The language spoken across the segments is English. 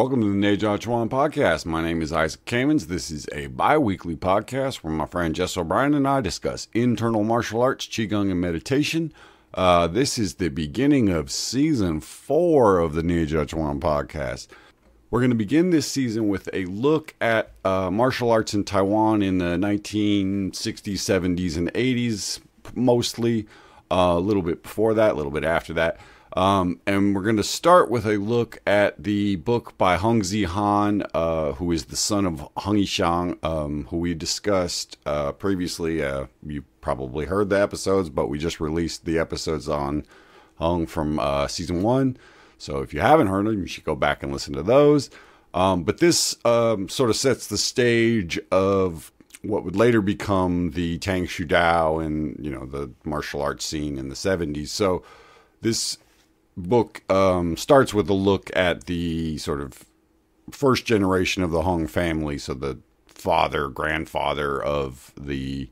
Welcome to the Taiwan podcast. My name is Isaac Kamens. This is a bi-weekly podcast where my friend Jess O'Brien and I discuss internal martial arts, Qigong, and meditation. This is the beginning of season 4 of the Taiwan podcast. We're going to begin this season with a look at martial arts in Taiwan in the 1960s, 70s, and 80s, mostly. A little bit before that, a little bit after that. And we're going to start with a look at the book by Hung Zi-Han, who is the son of Hung Yishang, who we discussed previously. You probably heard the episodes, but we just released the episodes on Hung from season 1. So if you haven't heard them, you should go back and listen to those. But this sort of sets the stage of what would later become the Tang Shu Dao and, the martial arts scene in the 70s. So this book starts with a look at the sort of first generation of the Hung family, so the grandfather of the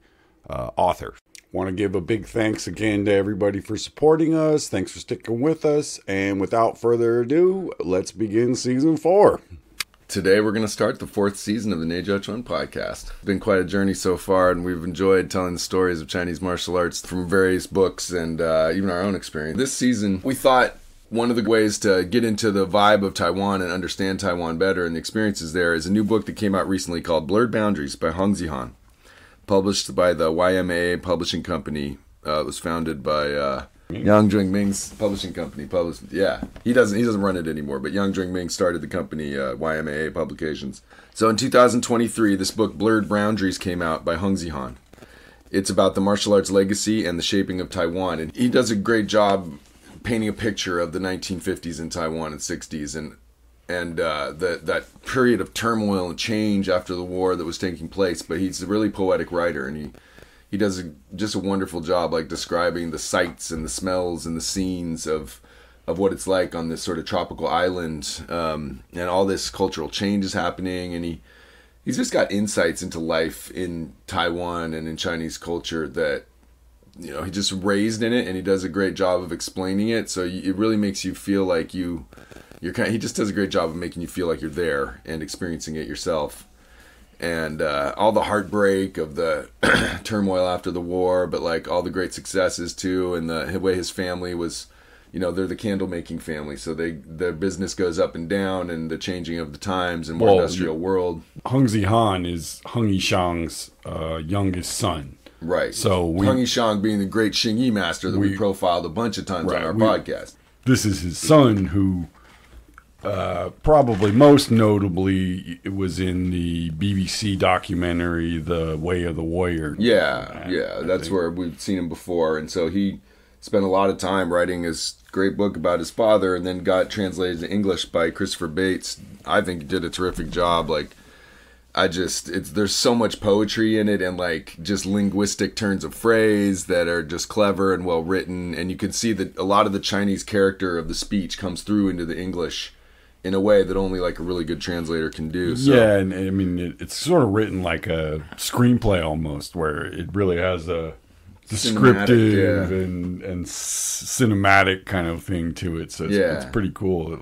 author. Want to give a big thanks again to everybody for supporting us. Thanks for sticking with us. And without further ado, let's begin season 4. Today we're going to start the 4th season of the Taiwan podcast. It's been quite a journey so far, and we've enjoyed telling the stories of Chinese martial arts from various books and even our own experience. This season, we thought one of the ways to get into the vibe of Taiwan and understand Taiwan better and the experiences there is a new book that came out recently called Blurred Boundaries by Hung Zi-Han, published by the YMAA Publishing Company. It was founded by Yang Jungming's publishing company. He doesn't run it anymore, but Yang Jungming started the company, YMAA Publications. So in 2023, this book Blurred Boundaries came out by Hung Zi-Han. It's about the martial arts legacy and the shaping of Taiwan, and he does a great job painting a picture of the 1950s in Taiwan and 60s, and that period of turmoil and change after the war that was taking place. But he's a really poetic writer, and he does just a wonderful job, like describing the sights and the smells and the scenes of what it's like on this sort of tropical island, and all this cultural change is happening. And he's just got insights into life in Taiwan and in Chinese culture that, he just raised in it, and he does a great job of explaining it. So it really makes you feel like he just does a great job of making you feel like you're there and experiencing it yourself. And all the heartbreak of the turmoil after the war, but like all the great successes too, and the way his family was, they're the candle making family, so their business goes up and down, and the changing of the times and more industrial world. Hung Zi-Han is Hung Yishang's youngest son. Right. So Hung Yishang being the great Xingyi master that we profiled a bunch of times on our podcast. This is his son who probably most notably it was in the BBC documentary The Way of the Warrior. That's where we've seen him before. And so he spent a lot of time writing his great book about his father, and then got translated to English by Christopher Bates. I think he did a terrific job. There's so much poetry in it, and like just linguistic turns of phrase that are just clever and well written, and you can see that a lot of the Chinese character of the speech comes through into the English in a way that only like a really good translator can do. So. Yeah, and I mean it's sort of written like a screenplay almost, where it really has a descriptive and cinematic kind of thing to it. So it's pretty cool.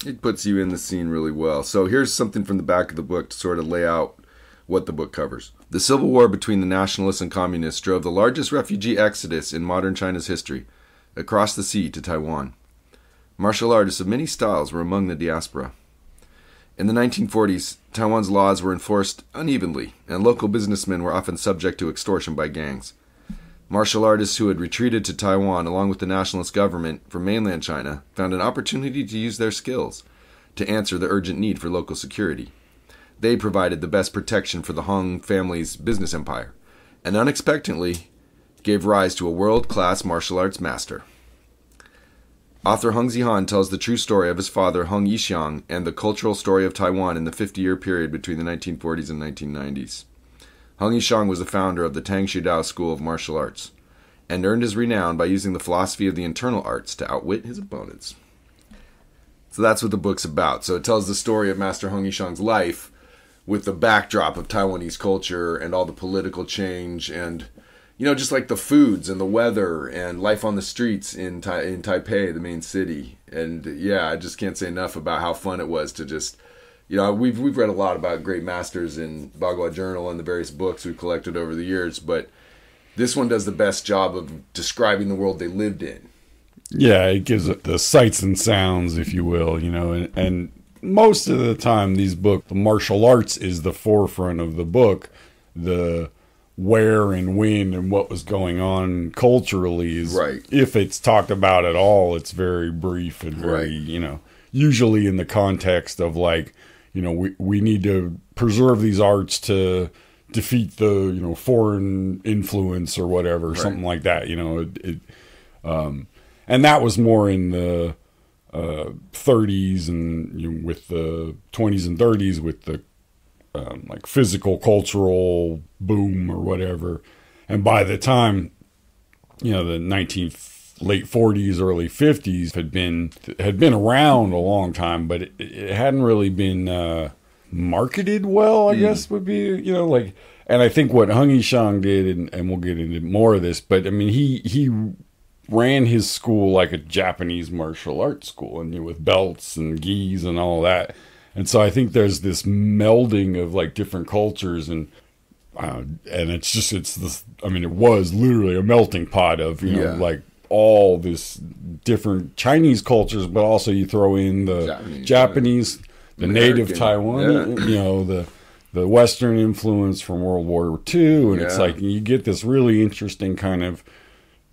It puts you in the scene really well. So here's something from the back of the book to sort of lay out what the book covers. The civil war between the nationalists and communists drove the largest refugee exodus in modern China's history, across the sea to Taiwan. Martial artists of many styles were among the diaspora. In the 1940s, Taiwan's laws were enforced unevenly, and local businessmen were often subject to extortion by gangs. Martial artists who had retreated to Taiwan along with the nationalist government from mainland China found an opportunity to use their skills to answer the urgent need for local security. They provided the best protection for the Hung family's business empire, and unexpectedly gave rise to a world-class martial arts master. Author Hung Zi-Han tells the true story of his father, Hung Yishang, and the cultural story of Taiwan in the 50-year period between the 1940s and 1990s. Hung Yishang was the founder of the Tang Shu Dao School of Martial Arts, and earned his renown by using the philosophy of the internal arts to outwit his opponents. So that's what the book's about. So it tells the story of Master Hung Yishang's life with the backdrop of Taiwanese culture and all the political change and just like the foods and the weather and life on the streets in Taipei, the main city. And yeah, I just can't say enough about how fun it was to just, we've read a lot about great masters in Bagua Journal and the various books we've collected over the years, but this one does the best job of describing the world they lived in. Yeah, it gives it the sights and sounds, if you will, and most of the time these books, the martial arts is the forefront of the book. The where and when and what was going on culturally is, right. If it's talked about at all, it's very brief and very, usually in the context of like, we need to preserve these arts to defeat the, foreign influence or whatever, right. Something like that, and that was more in the 30s and with the 20s and 30s with the like physical cultural boom or whatever. And by the time the late 40s, early 50s had been around a long time, but it hadn't really been marketed well, I guess would be, and I think what Hung Yishang did, and we'll get into more of this, but I mean, he ran his school like a Japanese martial arts school, and with belts and gis and all that. And so I think there's this melding of like different cultures, and it was literally a melting pot of, like all this different Chinese cultures, but also you throw in the Japanese, the native Taiwan, the Western influence from World War II. And it's like, you get this really interesting kind of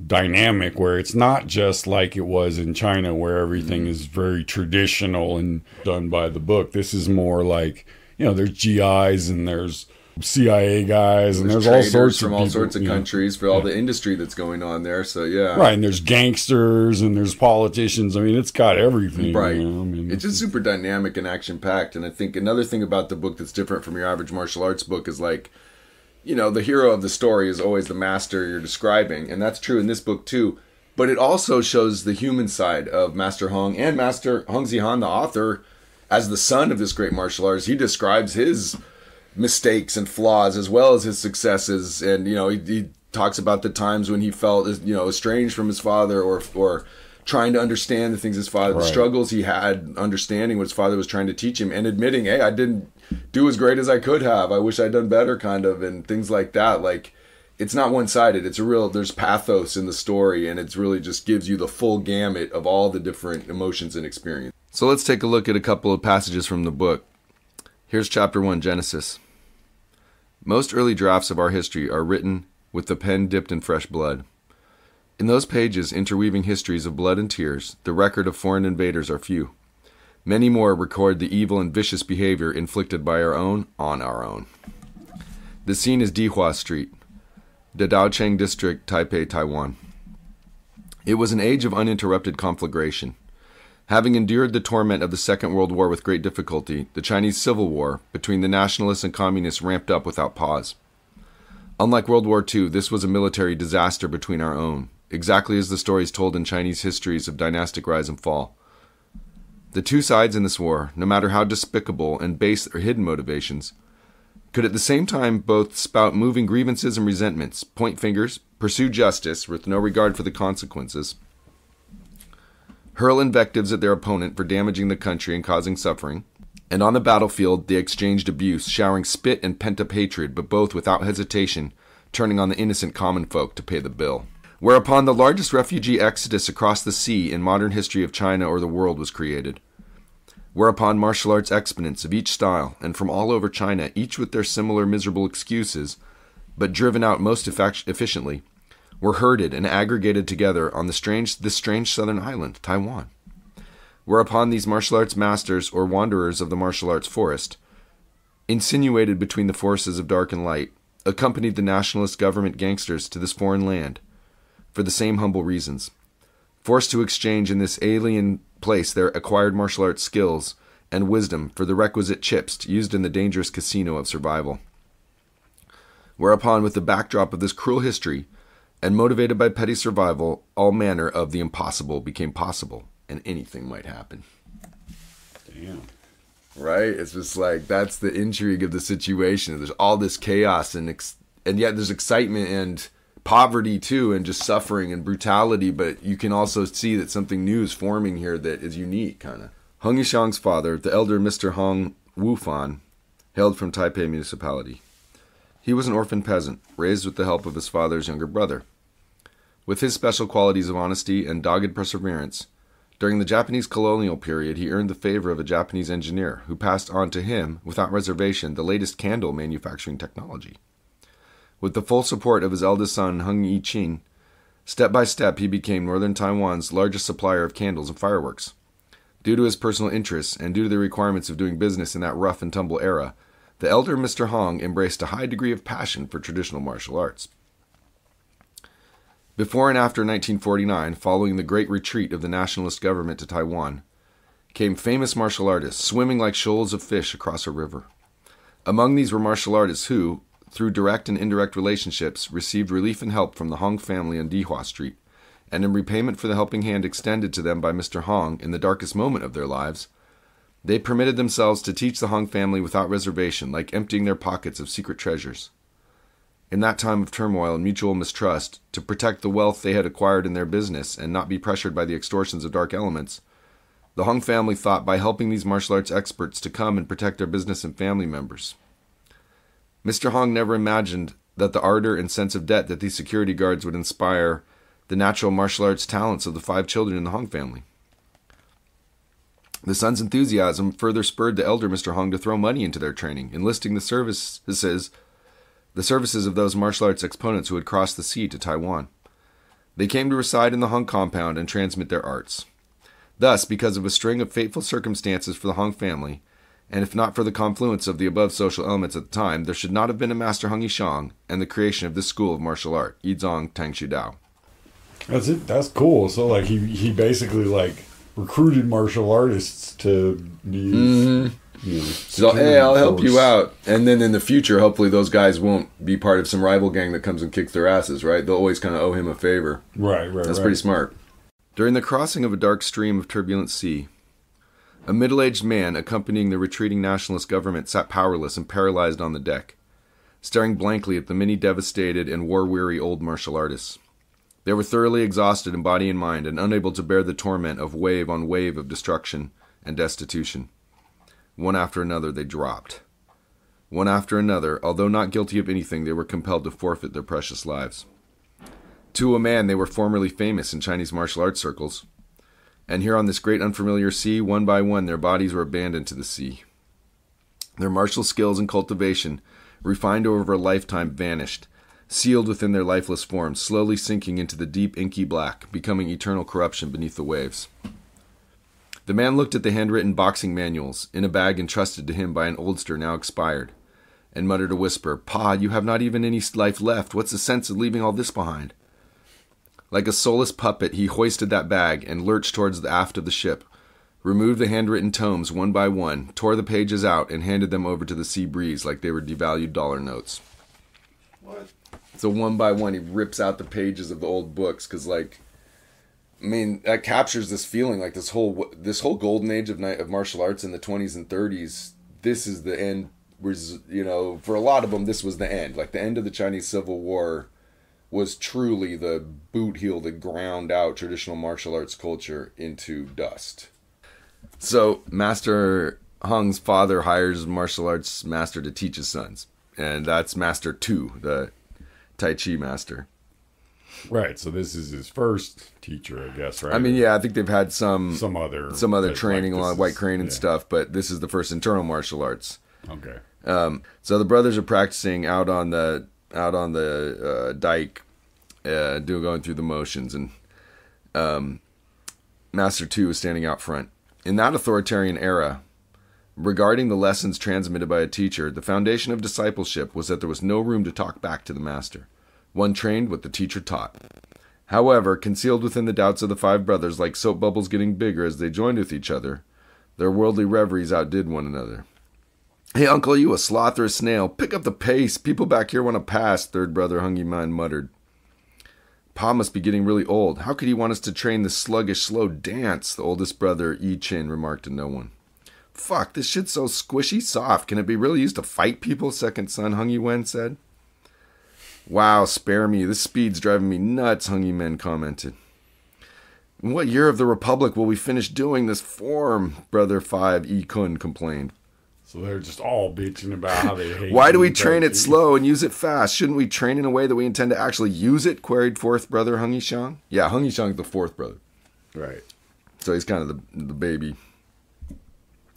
dynamic where it's not just like it was in China where everything is very traditional and done by the book. This is more like, there's GIs and there's CIA guys and there's all sorts from of all people, sorts of countries for all the industry that's going on there. So yeah, right. And there's gangsters and there's politicians. I mean, it's got everything. Right. It's just super dynamic and action packed. And I think another thing about the book that's different from your average martial arts book is like, the hero of the story is always the master you're describing. And that's true in this book too. But it also shows the human side of Master Hung and Master Hung Zihan, the author, as the son of this great martial artist. He describes his mistakes and flaws as well as his successes. And, he talks about the times when he felt, estranged from his father or trying to understand the things his father, the struggles he had understanding what his father was trying to teach him and admitting, hey, I didn't do as great as I could have. I wish I'd done better, kind of, and things like that. Like, it's not one-sided. It's there's pathos in the story, and it's really just gives you the full gamut of all the different emotions and experience. So let's take a look at a couple of passages from the book. Here's chapter 1, Genesis. Most early drafts of our history are written with the pen dipped in fresh blood. In those pages interweaving histories of blood and tears, the record of foreign invaders are few. Many more record the evil and vicious behavior inflicted by our own on our own. The scene is Dihua Street, Daocheng District, Taipei, Taiwan. It was an age of uninterrupted conflagration. Having endured the torment of the Second World War with great difficulty, the Chinese Civil War between the nationalists and communists ramped up without pause. Unlike World War II, this was a military disaster between our own, exactly as the stories told in Chinese histories of dynastic rise and fall. The two sides in this war, no matter how despicable and base their hidden motivations, could at the same time both spout moving grievances and resentments, point fingers, pursue justice with no regard for the consequences, hurl invectives at their opponent for damaging the country and causing suffering, and on the battlefield they exchanged abuse, showering spit and pent-up hatred, but both without hesitation, turning on the innocent common folk to pay the bill. Whereupon the largest refugee exodus across the sea in modern history of China or the world was created. Whereupon martial arts exponents of each style, and from all over China, each with their similar miserable excuses, but driven out most efficiently, were herded and aggregated together on this strange southern island, Taiwan. Whereupon these martial arts masters or wanderers of the martial arts forest, insinuated between the forces of dark and light, accompanied the nationalist government gangsters to this foreign land, for the same humble reasons, forced to exchange in this alien place their acquired martial arts skills and wisdom for the requisite chips used in the dangerous casino of survival. Whereupon, with the backdrop of this cruel history, and motivated by petty survival, all manner of the impossible became possible, and anything might happen. Damn. Right? It's just like, that's the intrigue of the situation. There's all this chaos, and yet there's excitement and poverty too, and just suffering and brutality, but you can also see that something new is forming here that is unique, kind of. Hung Yishang's father, the elder Mr. Hong Wufan, hailed from Taipei Municipality. He was an orphan peasant, raised with the help of his father's younger brother. With his special qualities of honesty and dogged perseverance, during the Japanese colonial period, he earned the favor of a Japanese engineer who passed on to him, without reservation, the latest candle manufacturing technology. With the full support of his eldest son, Hung Yi-chin, step by step he became northern Taiwan's largest supplier of candles and fireworks. Due to his personal interests and due to the requirements of doing business in that rough and tumble era, the elder Mr. Hong embraced a high degree of passion for traditional martial arts. Before and after 1949, following the great retreat of the nationalist government to Taiwan, came famous martial artists swimming like shoals of fish across a river. Among these were martial artists who, through direct and indirect relationships, received relief and help from the Hong family on Dihua Street, and in repayment for the helping hand extended to them by Mr. Hong in the darkest moment of their lives, they permitted themselves to teach the Hong family without reservation, like emptying their pockets of secret treasures. In that time of turmoil and mutual mistrust, to protect the wealth they had acquired in their business and not be pressured by the extortions of dark elements, the Hong family thought by helping these martial arts experts to come and protect their business and family members. Mr. Hong never imagined that the ardor and sense of debt that these security guards would inspire the natural martial arts talents of the 5 children in the Hong family. The son's enthusiasm further spurred the elder Mr. Hong to throw money into their training, enlisting the services of those martial arts exponents who had crossed the sea to Taiwan. They came to reside in the Hong compound and transmit their arts. Thus, because of a string of fateful circumstances for the Hong family, and if not for the confluence of the above social elements at the time, there should not have been a Master Hung Yishang and the creation of this school of martial art, Yizong Tangshi Dao. That's it. That's cool. So, like, he basically, like, recruited martial artists to use... So, hey, I'll help you out. And then in the future, hopefully those guys won't be part of some rival gang that comes and kicks their asses, right? They'll always kind of owe him a favor. Right. That's pretty smart. During the crossing of a dark stream of turbulent sea, a middle-aged man accompanying the retreating nationalist government sat powerless and paralyzed on the deck, staring blankly at the many devastated and war-weary old martial artists. They were thoroughly exhausted in body and mind and unable to bear the torment of wave on wave of destruction and destitution. One after another they dropped. One after another, although not guilty of anything, they were compelled to forfeit their precious lives. To a man, they were formerly famous in Chinese martial arts circles, and here on this great unfamiliar sea, one by one, their bodies were abandoned to the sea. Their martial skills and cultivation, refined over a lifetime, vanished, sealed within their lifeless forms, slowly sinking into the deep inky black, becoming eternal corruption beneath the waves. The man looked at the handwritten boxing manuals, in a bag entrusted to him by an oldster now expired, and muttered a whisper, "Pa, you have not even any life left. What's the sense of leaving all this behind?" Like a soulless puppet, he hoisted that bag and lurched towards the aft of the ship, removed the handwritten tomes one by one, tore the pages out, and handed them over to the sea breeze like they were devalued dollar notes. What? So one by one, he rips out the pages of the old books, because, like, I mean, that captures this feeling, like this whole golden age of martial arts in the 20s and 30s. This is the end. Was, you know, for a lot of them, this was the end. Like, the end of the Chinese Civil War was truly the boot heel that ground out traditional martial arts culture into dust. So Master Hung's father hires a martial arts master to teach his sons, and that's Master Tu, the Tai Chi master. Right, so this is his first teacher, I guess, right? I mean, yeah, I think they've had some other training, like along White Crane and stuff, but this is the first internal martial arts. Okay. So the brothers are practicing out on the dike, going through the motions, and Master Tu is standing out front. In that authoritarian era, regarding the lessons transmitted by a teacher, the foundation of discipleship was that there was no room to talk back to the master. One trained what the teacher taught. However, concealed within the doubts of the 5 brothers, like soap bubbles getting bigger as they joined with each other, their worldly reveries outdid one another. "Hey, uncle, you a sloth or a snail? Pick up the pace. People back here want to pass," third brother Hung Yi-man muttered. "Pa must be getting really old. How could he want us to train this sluggish, slow dance?" the oldest brother Yi-chin remarked to no one. "Fuck, this shit's so squishy soft. Can it be really used to fight people?" second son Hung Yi-wen said. Wow, spare me. This speed's driving me nuts, Hung Yi-men commented. In what year of the Republic will we finish doing this form? Brother 5 Yi-kun complained. So they're just all bitching about how they hate. Why do we train it slow and use it fast? Shouldn't we train in a way that we intend to actually use it? Queried fourth brother Hung Yi-shang. Yeah, Hung Yi-shang's the fourth brother. Right. So he's kind of the baby.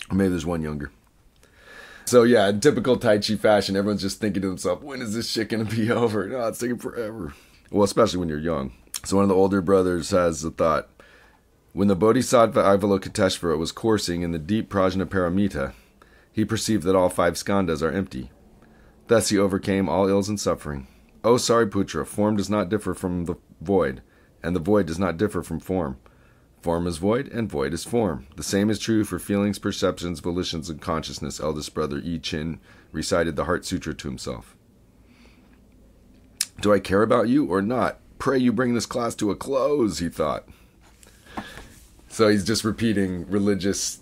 Or maybe there's one younger. So yeah, in typical Tai Chi fashion, everyone's just thinking to themselves, when is this shit going to be over? No, it's taking forever. Well, especially when you're young. So one of the older brothers has the thought, when the Bodhisattva Avalokiteshvara was coursing in the deep Prajnaparamita, he perceived that all 5 skandhas are empty. Thus he overcame all ills and suffering. O Sariputra, form does not differ from the void, and the void does not differ from form. Form is void, and void is form. The same is true for feelings, perceptions, volitions, and consciousness, eldest brother I Chin recited the Heart Sutra to himself. Do I care about you or not? Pray you bring this class to a close, he thought. So he's just repeating religious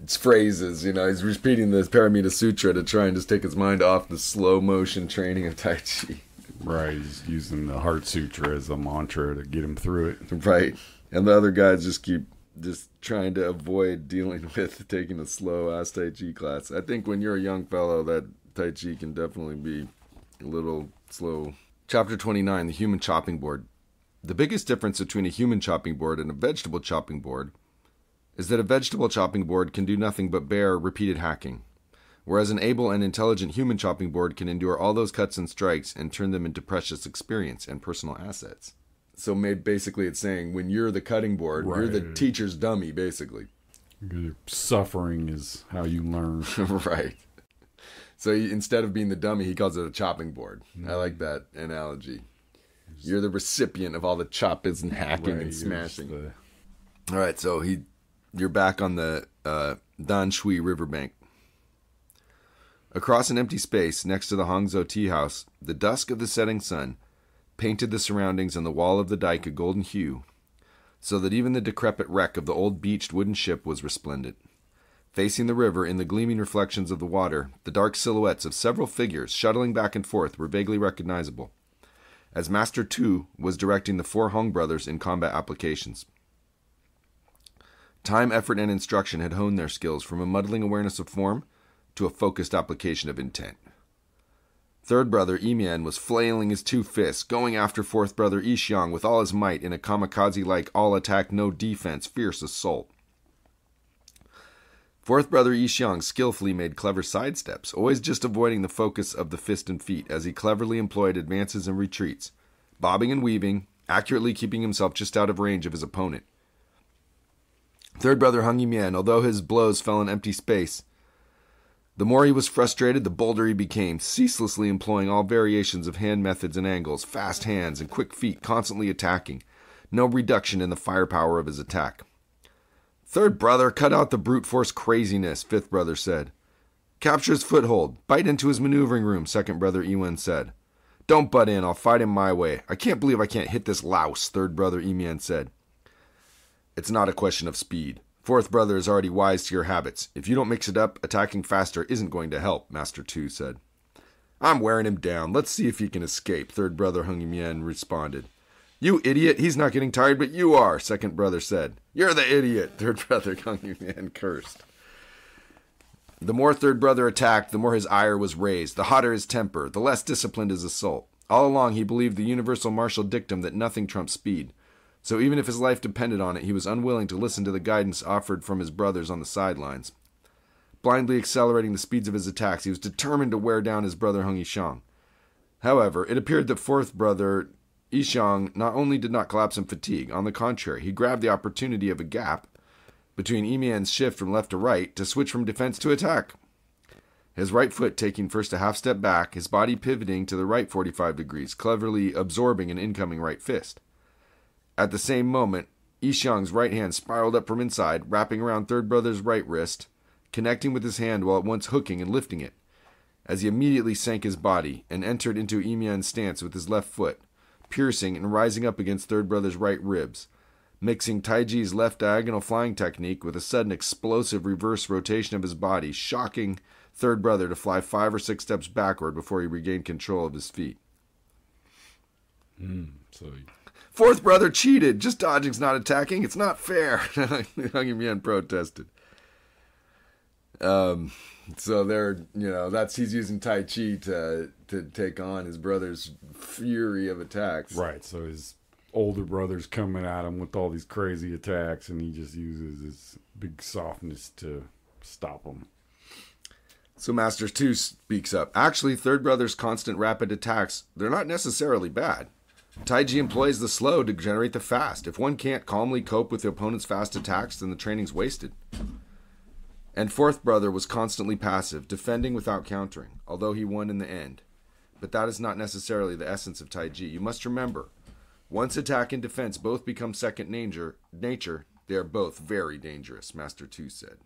phrases, he's repeating the Paramita Sutra to try and just take his mind off the slow motion training of Tai Chi. Right, he's using the Heart Sutra as a mantra to get him through it. Right. And the other guys just keep trying to avoid dealing with taking a slow-ass Tai Chi class. I think when you're a young fellow, that Tai Chi can definitely be a little slow. Chapter 29, the Human Chopping Board. The biggest difference between a human chopping board and a vegetable chopping board is that a vegetable chopping board can do nothing but bear repeated hacking, whereas an able and intelligent human chopping board can endure all those cuts and strikes and turn them into precious experience and personal assets. So basically it's saying when you're the cutting board, right, you're the teacher's dummy, basically. Suffering is how you learn. Right. So instead of being the dummy, he calls it a chopping board. I like that analogy. You're the recipient of all the chopping and hacking and smashing. All right, so you're back on the Dan Shui riverbank. Across an empty space next to the Hangzhou tea house, the dusk of the setting sun painted the surroundings and the wall of the dike a golden hue, so that even the decrepit wreck of the old beached wooden ship was resplendent. Facing the river in the gleaming reflections of the water, the dark silhouettes of several figures shuttling back and forth were vaguely recognizable, as Master Tu was directing the 4 Hong brothers in combat applications. Time, effort, and instruction had honed their skills from a muddling awareness of form to a focused application of intent. Third brother Yi-mian was flailing his 2 fists, going after fourth brother Yi-xiang with all his might in a kamikaze-like all-attack, no-defense, fierce assault. Fourth brother Yi-xiang skillfully made clever sidesteps, always just avoiding the focus of the fist and feet as he cleverly employed advances and retreats, bobbing and weaving, accurately keeping himself just out of range of his opponent. Third brother Hung Yi-mian, although his blows fell in empty space, the more he was frustrated, the bolder he became, ceaselessly employing all variations of hand methods and angles, fast hands and quick feet, constantly attacking. No reduction in the firepower of his attack. Third brother, cut out the brute force craziness, fifth brother said. Capture his foothold. Bite into his maneuvering room, second brother Yi-wen said. Don't butt in, I'll fight him my way. I can't believe I can't hit this louse, third brother Yi-mian said. It's not a question of speed. Fourth brother is already wise to your habits. If you don't mix it up, attacking faster isn't going to help, Master Tu said. I'm wearing him down. Let's see if he can escape, third brother Hung Yi-mian responded. You idiot, he's not getting tired, but you are, second brother said. You're the idiot, third brother Hung Yi-mian cursed. The more third brother attacked, the more his ire was raised, the hotter his temper, the less disciplined his assault. All along he believed the universal martial dictum that nothing trumps speed. So even if his life depended on it, he was unwilling to listen to the guidance offered from his brothers on the sidelines. Blindly accelerating the speeds of his attacks, he was determined to wear down his brother Hung Yi-shang. However, it appeared that fourth brother Yi-shang not only did not collapse in fatigue, on the contrary, he grabbed the opportunity of a gap between Yi-mian's shift from left to right to switch from defense to attack. His right foot taking first a half step back, his body pivoting to the right 45 degrees, cleverly absorbing an incoming right fist. At the same moment, Yi-xiang's right hand spiraled up from inside, wrapping around third brother's right wrist, connecting with his hand while at once hooking and lifting it, as he immediately sank his body and entered into Yi-mian's stance with his left foot, piercing and rising up against third brother's right ribs, mixing Taiji's left diagonal flying technique with a sudden explosive reverse rotation of his body, shocking third brother to fly 5 or 6 steps backward before he regained control of his feet. So Fourth brother cheated. Just dodging's not attacking. It's not fair. Young Man protested. So they're, he's using Tai Chi to take on his brother's fury of attacks. right. So his older brother's coming at him with all these crazy attacks, and he just uses his big softness to stop them. So Master 2 speaks up. Actually, third brother's constant rapid attacks, they're not necessarily bad. Taiji employs the slow to generate the fast. If one can't calmly cope with the opponent's fast attacks, then the training's wasted. And fourth brother was constantly passive, defending without countering, although he won in the end. But that is not necessarily the essence of Taiji. You must remember, once attack and defense both become second nature, they are both very dangerous, Master 2 said.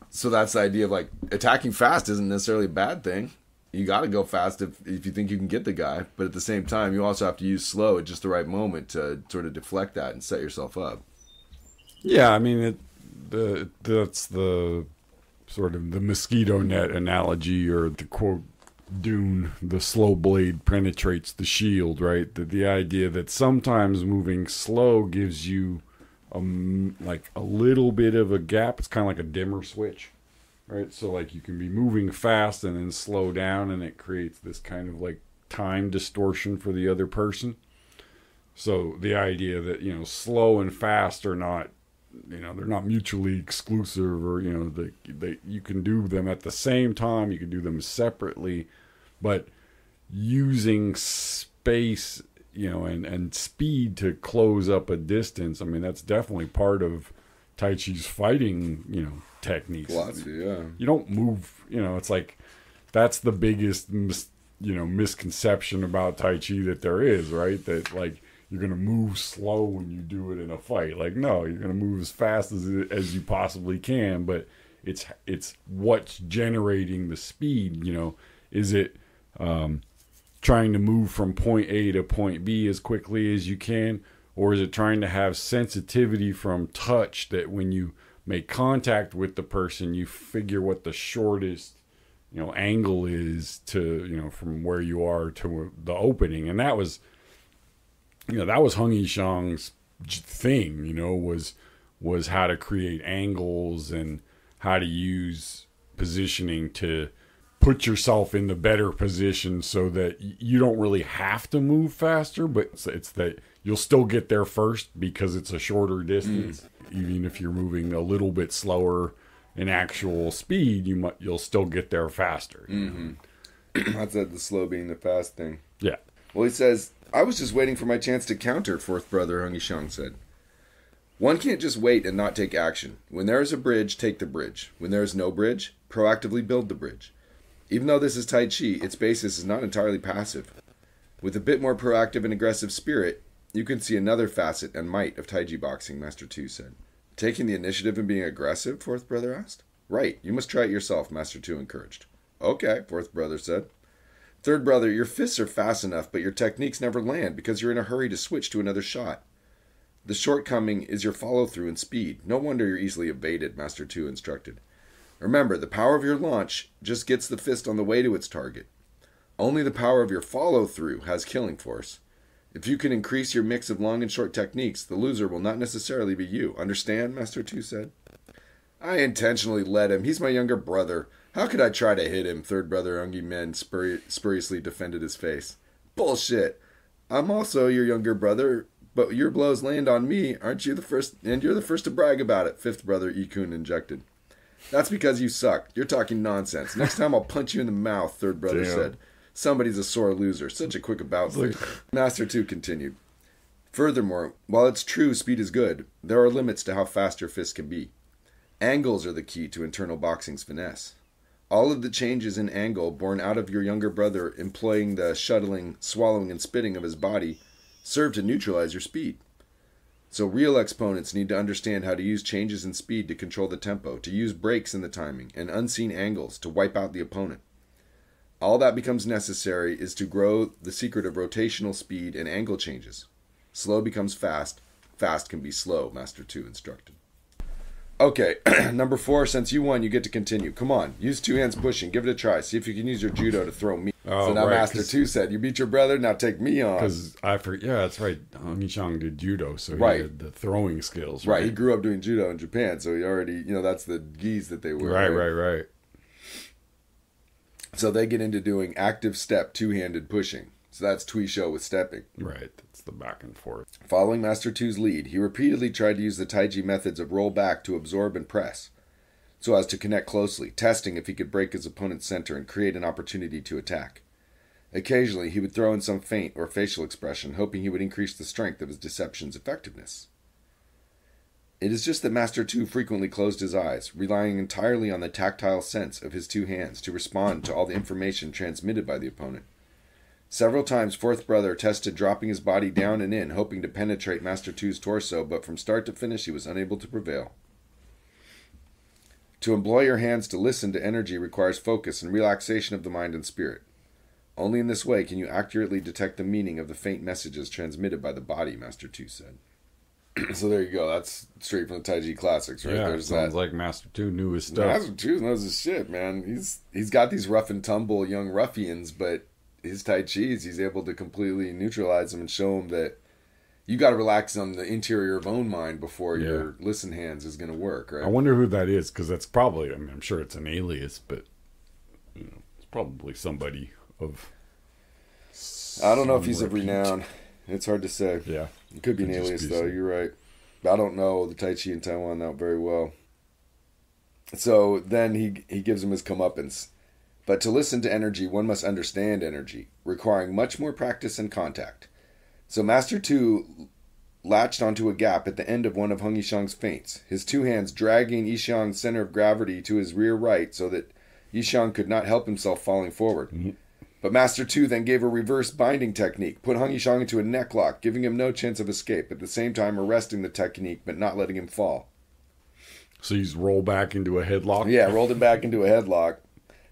So that's the idea of, like, attacking fast isn't necessarily a bad thing. You got to go fast if you think you can get the guy. But at the same time, you also have to use slow at just the right moment to sort of deflect that and set yourself up. Yeah, I mean, that's the sort of the mosquito net analogy, or the quote, Dune, the slow blade penetrates the shield, right? The idea that sometimes moving slow gives you like a little bit of a gap. It's kind of like a dimmer switch, right? So like you can be moving fast and then slow down, and it creates this kind of like time distortion for the other person. So the idea that, slow and fast are not, they're not mutually exclusive, or, you can do them at the same time, you can do them separately, but using space, and speed to close up a distance. I mean, that's definitely part of Tai Chi's fighting, techniques. Philosophy, yeah. You don't move, it's like, that's the biggest, misconception about Tai Chi that there is, right? That, like, you're going to move slow when you do it in a fight. Like, no, you're going to move as fast as you possibly can, but it's what's generating the speed, Is it trying to move from point A to point B as quickly as you can, or is it trying to have sensitivity from touch that when you make contact with the person, you figure what the shortest, angle is to, from where you are to the opening. And that was, that was Hung Yishang's thing, was how to create angles and how to use positioning to put yourself in the better position so that you don't really have to move faster, but it's that you'll still get there first because it's a shorter distance. Even if you're moving a little bit slower in actual speed, you'll still get there faster. That's the slow being the fast thing. Yeah. Well, he says, I was just waiting for my chance to counter, fourth brother Hung Yishang said. One can't just wait and not take action. When there is a bridge, take the bridge. When there is no bridge, proactively build the bridge. Even though this is Tai Chi, its basis is not entirely passive. With a bit more proactive and aggressive spirit, you can see another facet and might of Taiji boxing, Master 2 said. Taking the initiative and being aggressive, fourth brother asked. Right, you must try it yourself, Master 2 encouraged. Okay, fourth brother said. Third brother, your fists are fast enough, but your techniques never land because you're in a hurry to switch to another shot. The shortcoming is your follow-through and speed. No wonder you're easily evaded, Master 2 instructed. Remember, the power of your launch just gets the fist on the way to its target. Only the power of your follow-through has killing force. If you can increase your mix of long and short techniques, the loser will not necessarily be you. Understand, Master 2 said. I intentionally led him. He's my younger brother. How could I try to hit him? Third brother Ungi Men spuriously defended his face. Bullshit. I'm also your younger brother, but your blows land on me. Aren't you the first? And you're the first to brag about it, fifth brother Ikun injected. That's because you suck. You're talking nonsense. Next time I'll punch you in the mouth, third brother said. Somebody's a sore loser. Such a quick about face. Master 2 continued. Furthermore, while it's true speed is good, there are limits to how fast your fists can be. Angles are the key to internal boxing's finesse. All of the changes in angle born out of your younger brother employing the shuttling, swallowing, and spitting of his body serve to neutralize your speed. So real exponents need to understand how to use changes in speed to control the tempo, to use breaks in the timing, and unseen angles to wipe out the opponent. All that becomes necessary is to grow the secret of rotational speed and angle changes. Slow becomes fast, fast can be slow, Master 2 instructed. Okay, number 4, since you won, you get to continue. Come on, use 2 hands pushing, give it a try, see if you can use your judo to throw me. Oh, So now right, Master Two said, "You beat your brother, now take me on." Because I forget. Yeah, that's right. Hong Yishang did judo, so he Right. had the throwing skills. Right, he grew up doing judo in Japan, so he already, that's the gis that they wear. Right. So they get into doing active step two-handed pushing. So that's Tui Shou with stepping. Right, that's the back and forth. Following Master Two's lead, he repeatedly tried to use the Taiji methods of roll back to absorb and press, so as to connect closely, testing if he could break his opponent's center and create an opportunity to attack. Occasionally, he would throw in some feint or facial expression, hoping he would increase the strength of his deception's effectiveness. It is just that Master Two frequently closed his eyes, relying entirely on the tactile sense of his two hands to respond to all the information transmitted by the opponent. Several times, Fourth Brother tested dropping his body down and in, hoping to penetrate Master Two's torso, but from start to finish he was unable to prevail. To employ your hands to listen to energy requires focus and relaxation of the mind and spirit. Only in this way can you accurately detect the meaning of the faint messages transmitted by the body, Master Two said. So there you go. That's straight from the Taiji classics, right? Yeah, There's sounds that. like Master Two knew his stuff. Master Two knows his shit, man. He's got these rough and tumble young ruffians, but his Tai Chis, he's able to completely neutralize them and show them that you got to relax on the interior of own mind before your listen hands is going to work, right? I wonder who that is, because that's probably, I mean, I'm sure it's an alias, but it's probably somebody of... I don't know if he's of renown. It's hard to say. Yeah. It could be an alias, though. You're right. I don't know the Tai Chi in Taiwan that very well. So then he gives him his comeuppance. But to listen to energy, one must understand energy, requiring much more practice and contact. So Master Two latched onto a gap at the end of one of Hong Yishang's feints, his two hands dragging Yishang's center of gravity to his rear right so that Yishang could not help himself falling forward. Mm-hmm. But Master Two then gave a reverse binding technique, put Hong Yishang into a neck lock, giving him no chance of escape, at the same time arresting the technique but not letting him fall. So he's rolled back into a headlock? Yeah, rolled him back into a headlock.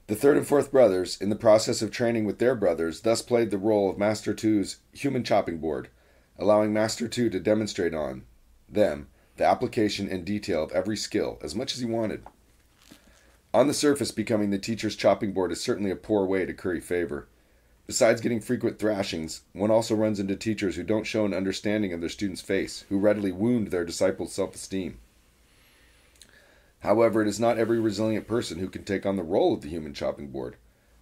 The third and fourth brothers, in the process of training with their brothers, thus played the role of Master Two's human chopping board, allowing Master Two to demonstrate on them the application and detail of every skill as much as he wanted. On the surface, becoming the teacher's chopping board is certainly a poor way to curry favor. Besides getting frequent thrashings, one also runs into teachers who don't show an understanding of their student's face, who readily wound their disciples' self-esteem. However, it is not every resilient person who can take on the role of the human chopping board.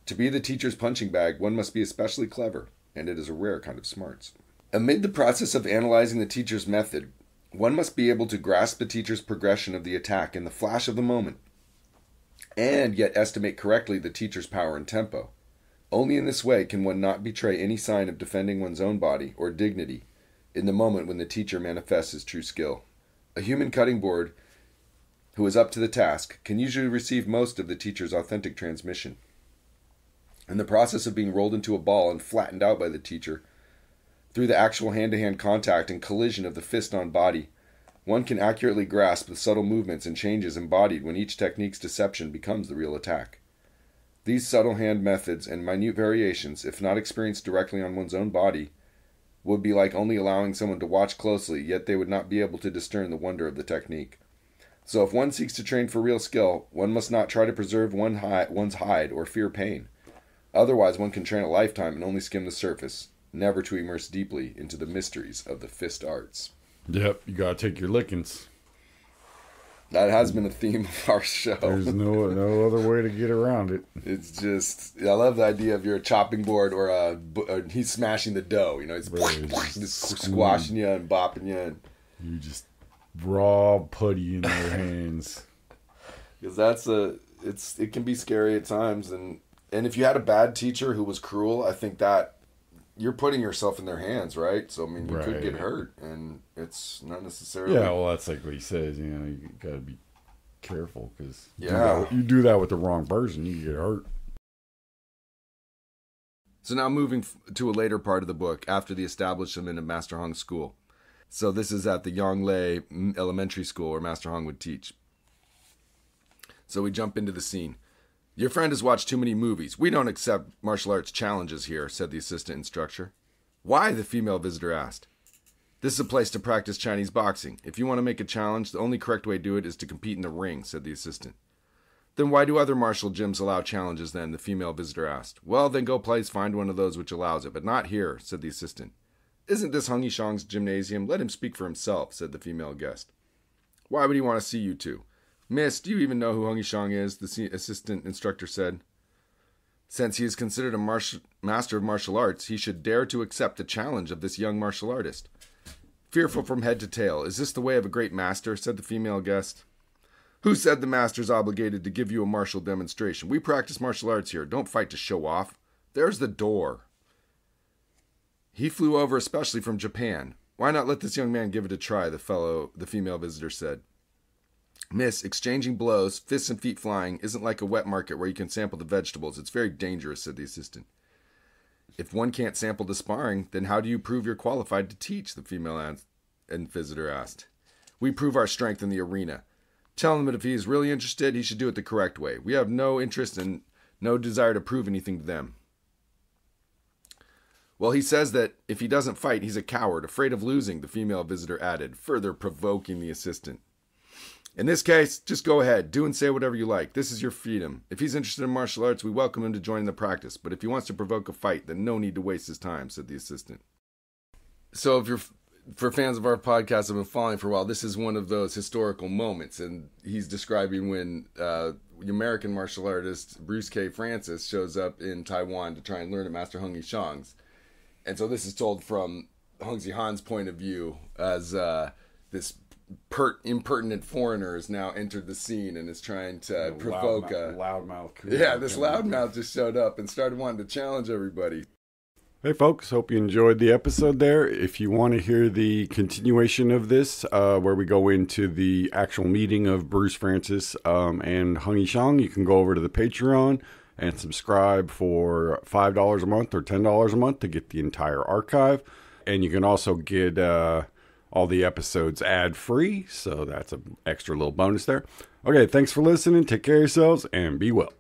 To be the teacher's punching bag, one must be especially clever, and it is a rare kind of smarts. Amid the process of analyzing the teacher's method, one must be able to grasp the teacher's progression of the attack in the flash of the moment, and yet estimate correctly the teacher's power and tempo. Only in this way can one not betray any sign of defending one's own body or dignity in the moment when the teacher manifests his true skill. A human cutting board who is up to the task can usually receive most of the teacher's authentic transmission. In the process of being rolled into a ball and flattened out by the teacher, through the actual hand-to-hand contact and collision of the fist on body, one can accurately grasp the subtle movements and changes embodied when each technique's deception becomes the real attack. These subtle hand methods and minute variations, if not experienced directly on one's own body, would be like only allowing someone to watch closely, yet they would not be able to discern the wonder of the technique. So if one seeks to train for real skill, one must not try to preserve one's hide or fear pain. Otherwise, one can train a lifetime and only skim the surface, never to immerse deeply into the mysteries of the fist arts. Yep, you gotta take your lickings. That has been a theme of our show. There's no other way to get around it. It's just, I love the idea of your chopping board or he's smashing the dough. You know, he's just squashing you and bopping you. And you just raw putty in their hands. Because it can be scary at times. And if you had a bad teacher who was cruel, I think that you're putting yourself in their hands, right? So, I mean, you could get hurt, and it's not necessarily... Yeah, well, that's like what he says, you got to be careful, because you do that with the wrong person, you get hurt. So now moving to a later part of the book, after the establishment of Master Hong's school. So this is at the Yonglei Elementary School where Master Hong would teach. So we jump into the scene. "Your friend has watched too many movies. We don't accept martial arts challenges here," said the assistant instructor. "Why?" the female visitor asked. "This is a place to practice Chinese boxing. If you want to make a challenge, the only correct way to do it is to compete in the ring," said the assistant. Then why do other martial gyms allow challenges then? The female visitor asked. Well, then go find one of those which allows it, but not here, said the assistant. Isn't this Hung Yishang's gymnasium? Let him speak for himself, said the female guest. Why would he want to see you two? Miss, do you even know who Hung Yishang is? The assistant instructor said. Since he is considered a master of martial arts, he should dare to accept the challenge of this young martial artist. Fearful from head to tail, is this the way of a great master? Said the female guest. Who said the master's obligated to give you a martial demonstration? We practice martial arts here. Don't fight to show off. There's the door. He flew over especially from Japan. Why not let this young man give it a try, the female visitor said. Miss, exchanging blows, fists and feet flying, isn't like a wet market where you can sample the vegetables. It's very dangerous, said the assistant. If one can't sample the sparring, then how do you prove you're qualified to teach? The female visitor asked. We prove our strength in the arena. Tell him that if he is really interested, he should do it the correct way. We have no interest and no desire to prove anything to them. Well, he says that if he doesn't fight, he's a coward, afraid of losing, the female visitor added, further provoking the assistant. In this case, just go ahead. Do and say whatever you like. This is your freedom. If he's interested in martial arts, we welcome him to join in the practice. But if he wants to provoke a fight, then no need to waste his time, said the assistant. So for fans of our podcast have been following for a while, this is one of those historical moments. And he's describing when the American martial artist Bruce K. Francis shows up in Taiwan to try and learn at Master Hung Yishang's. And so this is told from Hung Zihan's point of view as this impertinent foreigner has now entered the scene and is trying to provoke a loudmouth. Yeah, this loudmouth just showed up and started wanting to challenge everybody. Hey folks, hope you enjoyed the episode there. If you want to hear the continuation of this, where we go into the actual meeting of Bruce Francis and Hung Yishang, you can go over to the Patreon and subscribe for $5 a month or $10 a month to get the entire archive. And you can also get all the episodes ad-free, so that's an extra little bonus there. Okay, thanks for listening. Take care of yourselves and be well.